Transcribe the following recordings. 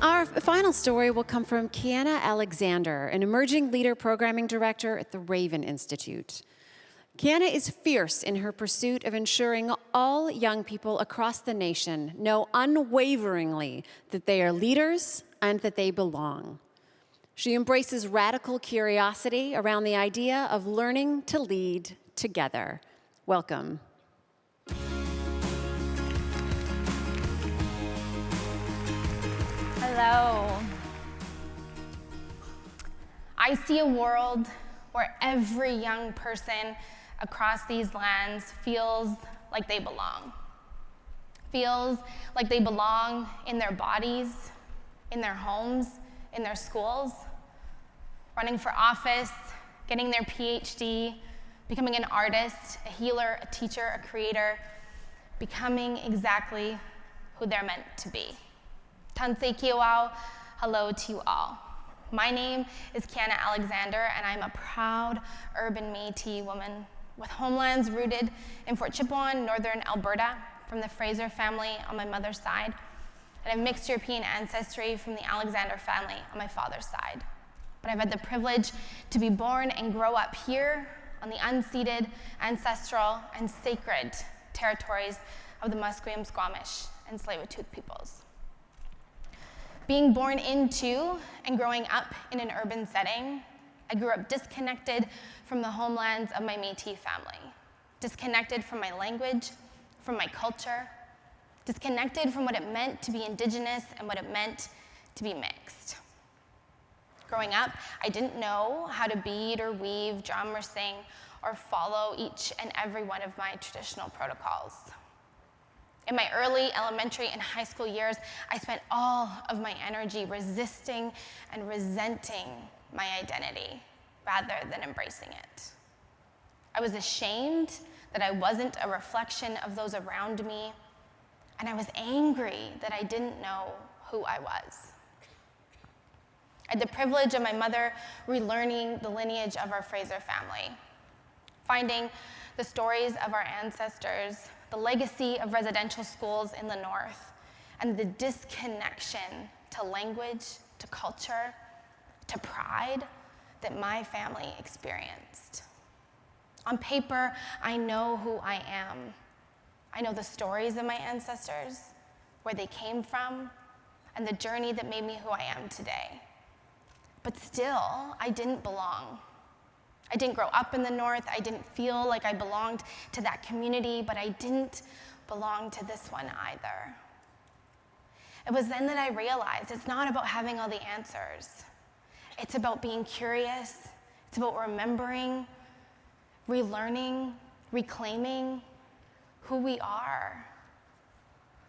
Our final story will come from Kiana Alexander, an emerging leader programming director at the Raven Institute. Kiana is fierce in her pursuit of ensuring all young people across the nation know unwaveringly that they are leaders and that they belong. She embraces radical curiosity around the idea of learning to lead together. Welcome. Hello. I see a world where every young person across these lands feels like they belong. Feels like they belong in their bodies, in their homes, in their schools, running for office, getting their PhD, becoming an artist, a healer, a teacher, a creator, becoming exactly who they're meant to be. Tansei Kiawao, hello to you all. My name is Kiana Alexander, and I'm a proud urban Métis woman with homelands rooted in Fort Chipewyan, northern Alberta, from the Fraser family on my mother's side, and a mixed European ancestry from the Alexander family on my father's side. But I've had the privilege to be born and grow up here on the unceded, ancestral, and sacred territories of the Musqueam, Squamish, and Tsleil-Waututh peoples. Being born into and growing up in an urban setting, I grew up disconnected from the homelands of my Métis family, disconnected from my language, from my culture, disconnected from what it meant to be Indigenous and what it meant to be mixed. Growing up, I didn't know how to bead or weave, drum or sing, or follow each and every one of my traditional protocols. In my early elementary and high school years, I spent all of my energy resisting and resenting my identity rather than embracing it. I was ashamed that I wasn't a reflection of those around me, and I was angry that I didn't know who I was. I had the privilege of my mother relearning the lineage of our Fraser family, finding the stories of our ancestors, the legacy of residential schools in the north, and the disconnection to language, to culture, to pride that my family experienced. On paper, I know who I am. I know the stories of my ancestors, where they came from, and the journey that made me who I am today. But still, I didn't belong. I didn't grow up in the north. I didn't feel like I belonged to that community, but I didn't belong to this one either. It was then that I realized it's not about having all the answers. It's about being curious. It's about remembering, relearning, reclaiming who we are.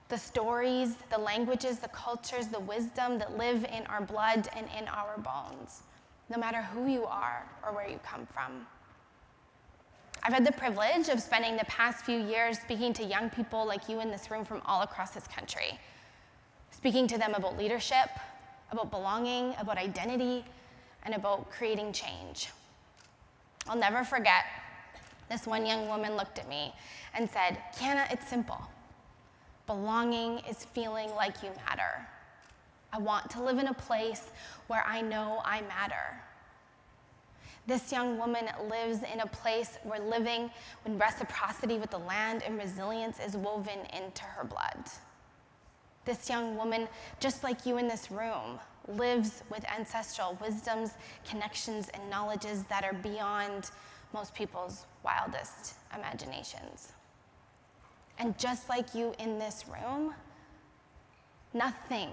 The stories, the languages, the cultures, the wisdom that live in our blood and in our bones, no matter who you are or where you come from. I've had the privilege of spending the past few years speaking to young people like you in this room from all across this country, speaking to them about leadership, about belonging, about identity, and about creating change. I'll never forget, this one young woman looked at me and said, "Kiana, it's simple. Belonging is feeling like you matter. I want to live in a place where I know I matter." This young woman lives in a place where living with reciprocity with the land and resilience is woven into her blood. This young woman, just like you in this room, lives with ancestral wisdoms, connections, and knowledges that are beyond most people's wildest imaginations. And just like you in this room, nothing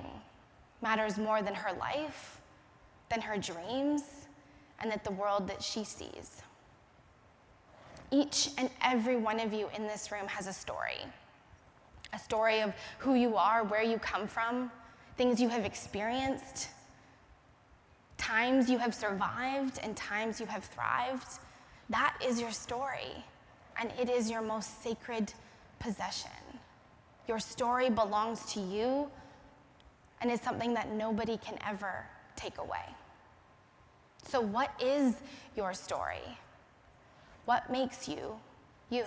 matters more than her life, than her dreams, and that the world that she sees. Each and every one of you in this room has a story of who you are, where you come from, things you have experienced, times you have survived, and times you have thrived. That is your story, and it is your most sacred possession. Your story belongs to you and is something that nobody can ever take away. So what is your story? What makes you, you?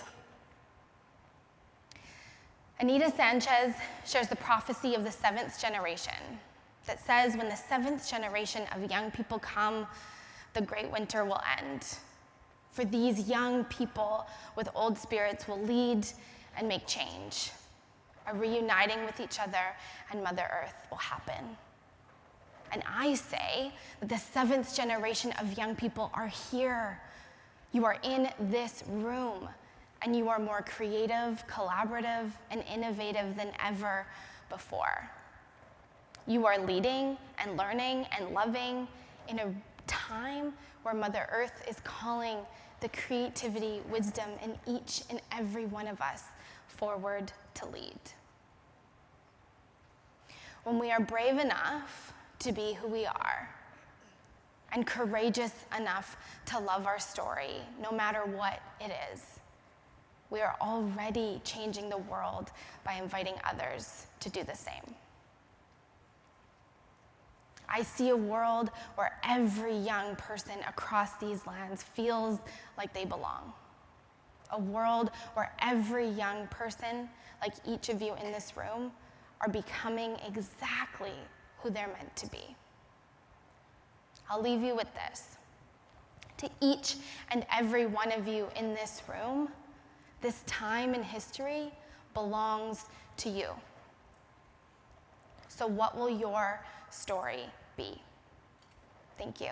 Anita Sanchez shares the prophecy of the seventh generation. that says when the 7th generation of young people come, the great winter will end. For these young people with old spirits will lead and make change. A reuniting with each other and Mother Earth will happen. And I say that the 7th generation of young people are here. You are in this room, and you are more creative, collaborative, and innovative than ever before. You are leading and learning and loving in a time where Mother Earth is calling the creativity, wisdom in each and every one of us forward to lead. When we are brave enough to be who we are and courageous enough to love our story, no matter what it is, we are already changing the world by inviting others to do the same. I see a world where every young person across these lands feels like they belong. A world where every young person, like each of you in this room, are becoming exactly who they're meant to be. I'll leave you with this. To each and every one of you in this room, this time in history belongs to you. So what will your story be? Thank you.